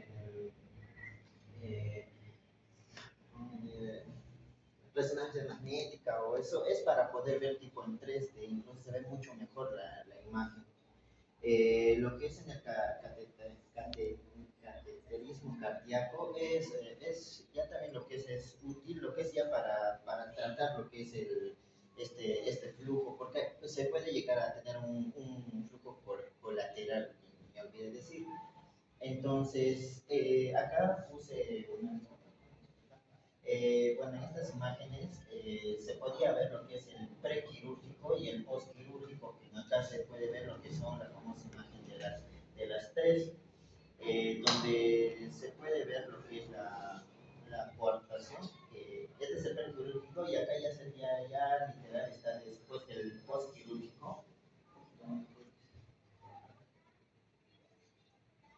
resonancia magnética o eso, es para poder ver tipo en 3D, entonces se ve mucho mejor la imagen. Lo que es en el cateterismo cardíaco es ya también lo que es útil, lo que es ya para tratar lo que es este flujo, porque se puede llegar a tener un flujo colateral, me olvidé decir. Entonces, acá puse bueno, en estas imágenes se podía ver lo que es el prequirúrgico y el postquirúrgico, que acá se puede ver lo que son la famosa imagen de las tres, donde se puede ver lo que es la coartación, que este es el prequirúrgico y acá ya sería, ya literal está después del postquirúrgico.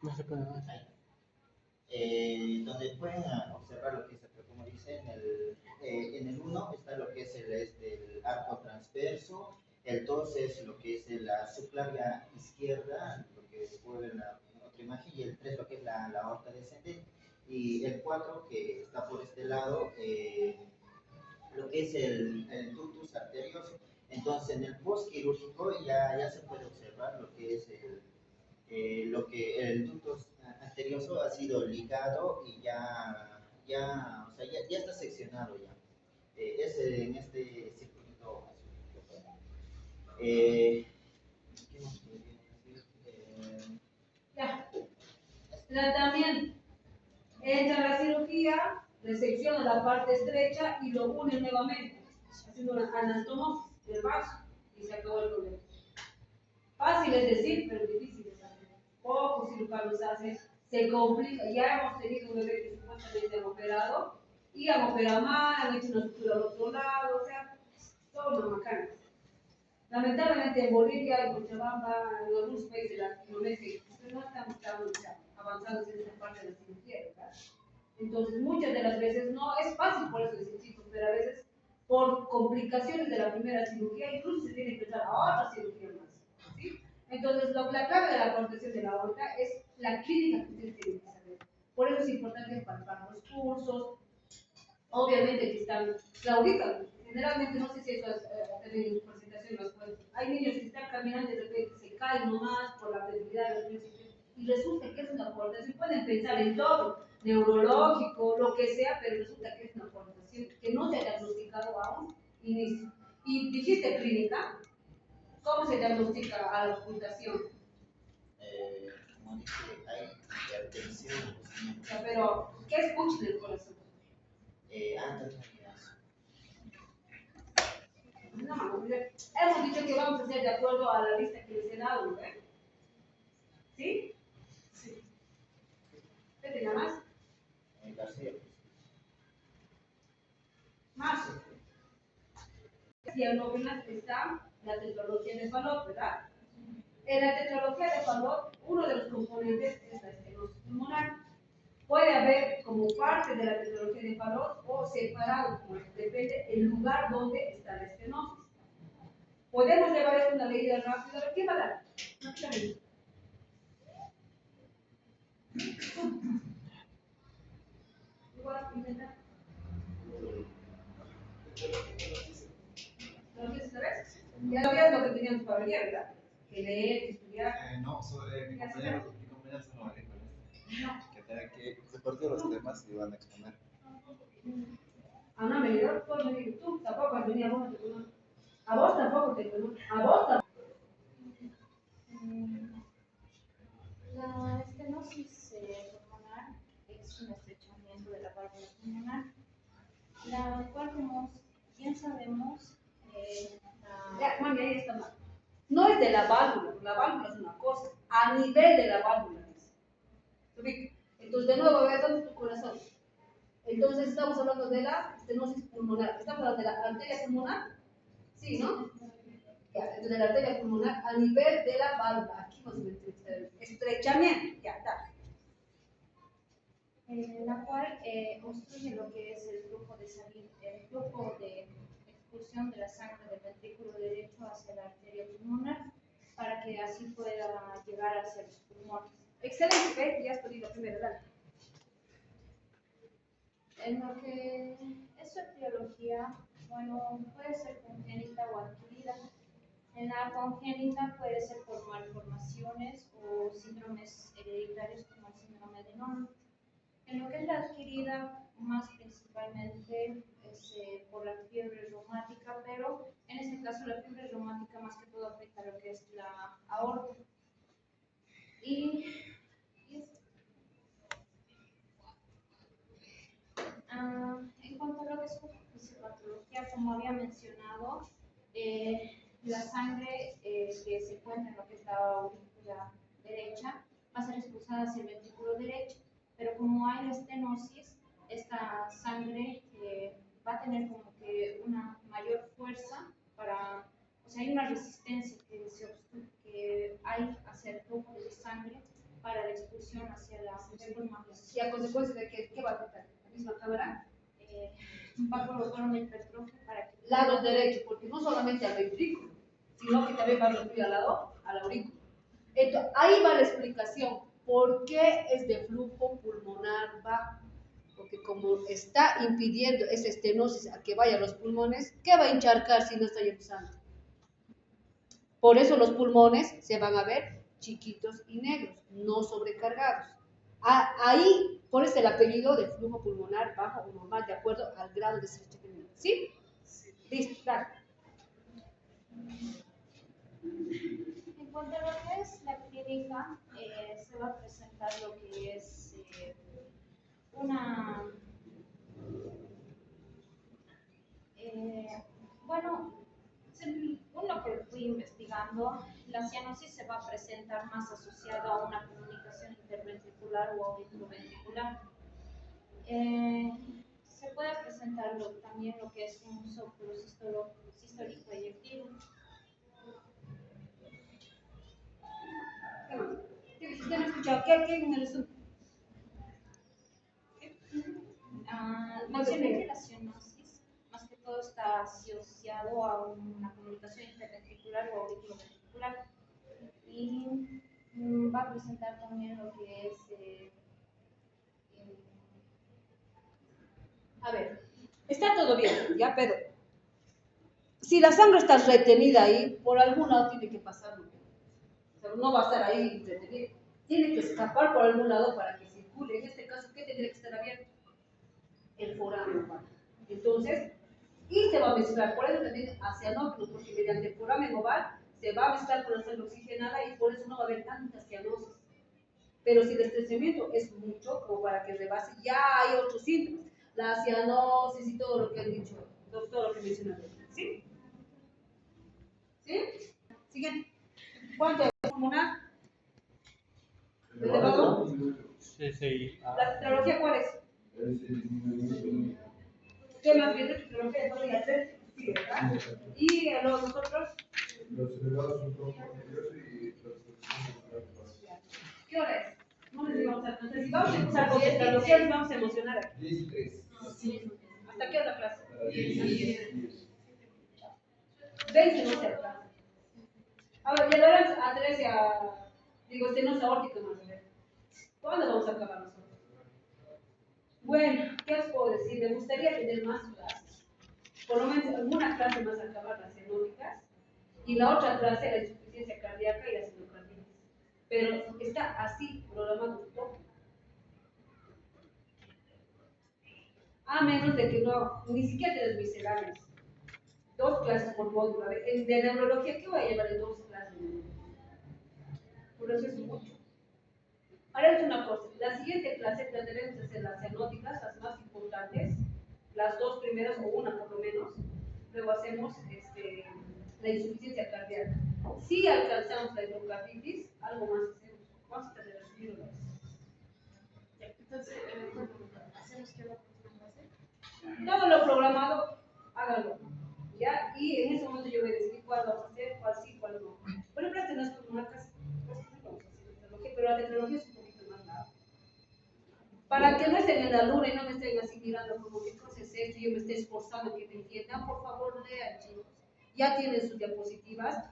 No se puede ver. Donde pueden observar lo que es, como dice, en el 1 está lo que es el arco transverso, el 2 es lo que es la subclavia izquierda, lo que puede ver en la otra imagen, y el 3 lo que es la aorta descendente, y el 4 que está por este lado, lo que es el ductus arterioso. Entonces en el postquirúrgico ya se puede observar lo que es el ductus arterioso ha sido ligado y o sea, ya está seccionado ya. En este circulito azul. ¿Qué más podría decir? Ya. Tratamiento. Entra la cirugía, resecciona la parte estrecha y lo une nuevamente, haciendo una anastomosis del vaso y se acabó el problema. Fácil es decir, pero difícil es hacer. Pocos cirujanos hacen, se complica. Ya hemos tenido un bebé que supuestamente han operado y han operado mal, han hecho una sutura al otro lado, o sea, todo una macana. Lamentablemente en Bolivia, en Cochabamba, en algunos países de Latinoamérica, no estamos tan avanzados en esta parte de la cirugía, ¿verdad? Entonces, muchas de las veces no es fácil por eso decir chicos, pero a veces por complicaciones de la primera cirugía, incluso se tiene que empezar a otra cirugía más, ¿sí? Entonces, la clave de la contención de la aorta es la clínica que ustedes tienen que saber. Por eso es importante palpar los pulsos. Obviamente que están, claudican. Generalmente, no sé si eso en su presentación lo has puesto. Hay niños que están caminando y de repente se caen nomás por la debilidad de los niños y resulta que es una coartación. Pueden pensar en todo, neurológico, lo que sea, pero resulta que es una coartación que no se ha diagnosticado aún inicio. Y dijiste clínica, ¿cómo se diagnostica a la ocultación? Como dije, hay hipertensión. Pero, ¿qué escucha del corazón? No, hemos dicho que vamos a hacer de acuerdo a la lista que les he dado, ¿eh? ¿Sí? Sí. ¿Qué te llamas? García. Más. Y en novenas está la tetralogía de Fallot, ¿verdad? En la tetralogía de Fallot, uno de los componentes es la estenosis pulmonar. Puede haber como parte de la tetralogía de Fallot o separado, como depende del lugar donde está la estenosis. Podemos llevar esto una medida rápida. ¿Qué va a dar? Rápidamente. Igual, intentar. ¿Lo quieres saber? Ya sabías lo que teníamos para venir, ¿verdad? Que leer, que estudiar. No, sobre mi compañero se lo dijo. Que tenga que repartir los temas y van a exponer. No han venido, tú has venido, tú tampoco has venido, a vos no te conozco. A vos tampoco te conozco, a vos tampoco. La estenosis pulmonar es un estrechamiento de la válvula pulmonar, la cual, como bien sabemos, Ya, mami, ahí está mal. No es de la válvula es una cosa, a nivel de la válvula dice. ¿Se ubica? Entonces, de nuevo, a ver, ¿dónde es tu corazón? Entonces, estamos hablando de la estenosis pulmonar. ¿Estamos hablando de la arteria pulmonar? Sí, ¿no? Ya, entonces, de la arteria pulmonar a nivel de la válvula. Aquí vamos a ver estrechamiento. Ya, está. la cual obstruye lo que es el flujo de salida, el flujo de expulsión de la sangre del ventrículo derecho hacia la arteria pulmonar, para que así pueda llegar hacia los pulmones. Excelente, ¿ve? Ya has podido primero, dale. En lo que es su etiología, bueno, puede ser congénita o adquirida. En la congénita puede ser por malformaciones o síndromes hereditarios como el síndrome de Nono. En lo que es la adquirida, más principalmente es por la fiebre reumática, pero en este caso la fiebre reumática más que todo afecta a lo que es la aorta. En cuanto a lo que es su fisiopatología, como había mencionado, la sangre que se encuentra en lo que es la aurícula derecha va a ser expulsada hacia el ventrículo derecho, pero como hay la estenosis, esta sangre va a tener como que una mayor fuerza para, o sea, hay una resistencia que hay hacia el flujo de sangre para la expulsión hacia la pulmones. ¿Y a consecuencia de qué va a afectar? ¿La misma cámara? Va a provocar una hipertrofia para que... Lado derecho, porque no solamente al ventrículo, sino que también va a recibir al lado, a la aurícula. Entonces, ahí va la explicación. ¿Por qué es de flujo pulmonar bajo? Porque como está impidiendo esa estenosis a que vaya a los pulmones, ¿qué va a encharcar si no está yendo sangre? Por eso los pulmones se van a ver chiquitos y negros, no sobrecargados. Ahí, por eso el apellido de flujo pulmonar bajo o normal, de acuerdo al grado de estrechamiento. ¿Sí? Listo, dale. En cuanto a lo que es la clínica, se va a presentar lo que es bueno, según lo que fui investigando, la cianosis se va a presentar más asociada a una comunicación interventricular o auriculoventricular. Se puede presentar también lo que es un soplo sistólico eyectivo. ¿Usted me escuchó? ¿Qué en el sur? Mencioné que la cianosis más que todo está asociado a una comunicación interventricular o auriculoventricular y va a presentar también lo que es A ver, está todo bien, ya, pero si la sangre está retenida ahí, por algún lado tiene que pasarlo. O sea, no va a estar ahí retenida. Tiene que escapar por algún lado para que circule. En este caso, ¿qué tendría que estar abierto? El foramen oval. Entonces, y se va a mezclar, por eso también cianófilos, porque mediante el foramen oval se va a mezclar con la sangre oxigenada y por eso no va a haber tanta cianosis. Pero si el estrechamiento es mucho, como para que rebase, ya hay otros síntomas. La cianosis y todo lo que han dicho, todo lo que mencionaron. ¿Sí? ¿Sí? Siguiente. ¿Cuánto es pulmonar? ¿Elevado? Sí. ¿La tetralogía cuál es? ¿Qué más viene? Tetralogía 2 y 3. Sí, ¿verdad? ¿Y los otros? Los elevados son tronco nervioso y los ¿Qué hora es? No les digamos a entonces, si vamos a empezar con tetralogía, nos vamos a emocionar aquí. 10 y 3. ¿Hasta qué hora clase? 10. 20 no se alcanza. A ver, llevarás a 13 estenosis aórtica más. ¿Cuándo vamos a acabar nosotros? Bueno, ¿qué os puedo decir? Me gustaría tener más clases. Por lo menos alguna clase más acabar las cenóticas y la otra clase la insuficiencia cardíaca y las endocarditis. Pero está así programado todo. A menos de que no, ni siquiera te des misceláneas. 2 clases por módulo. A ver, de neurología, ¿qué voy a llevar en 2 clases? Por eso es mucho. Haremos una cosa. La siguiente clase trataremos de hacer las cianóticas, las más importantes, las 2 primeras o una por lo menos. hacemos la insuficiencia cardíaca. Si alcanzamos la endocarditis, algo más hacemos. Vamos a tener resumido Entonces, hacemos que la próxima clase. todo lo programado, háganlo. ¿Ya? Y en ese momento yo voy a decidir cuál vamos a hacer, cuál sí, cuál no. Por ejemplo, este no es como una casa, vamos a hacer tecnología, pero la tecnología es un poquito más larga. Para que no estén en la luna y no me estén así mirando como qué cosa es esto y yo me esté esforzando en que me entiendan, por favor lean, chicos. Ya tienen sus diapositivas.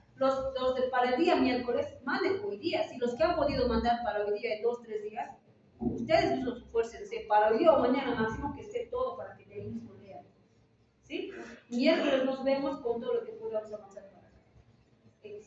Para el día miércoles, manden hoy día. Si los que han podido mandar para hoy día en 2 o 3 días, ustedes mismos esfuércense para hoy día o mañana máximo que esté todo para que de ahí mismo lean. ¿Sí? Miércoles nos vemos con todo lo que podamos avanzar.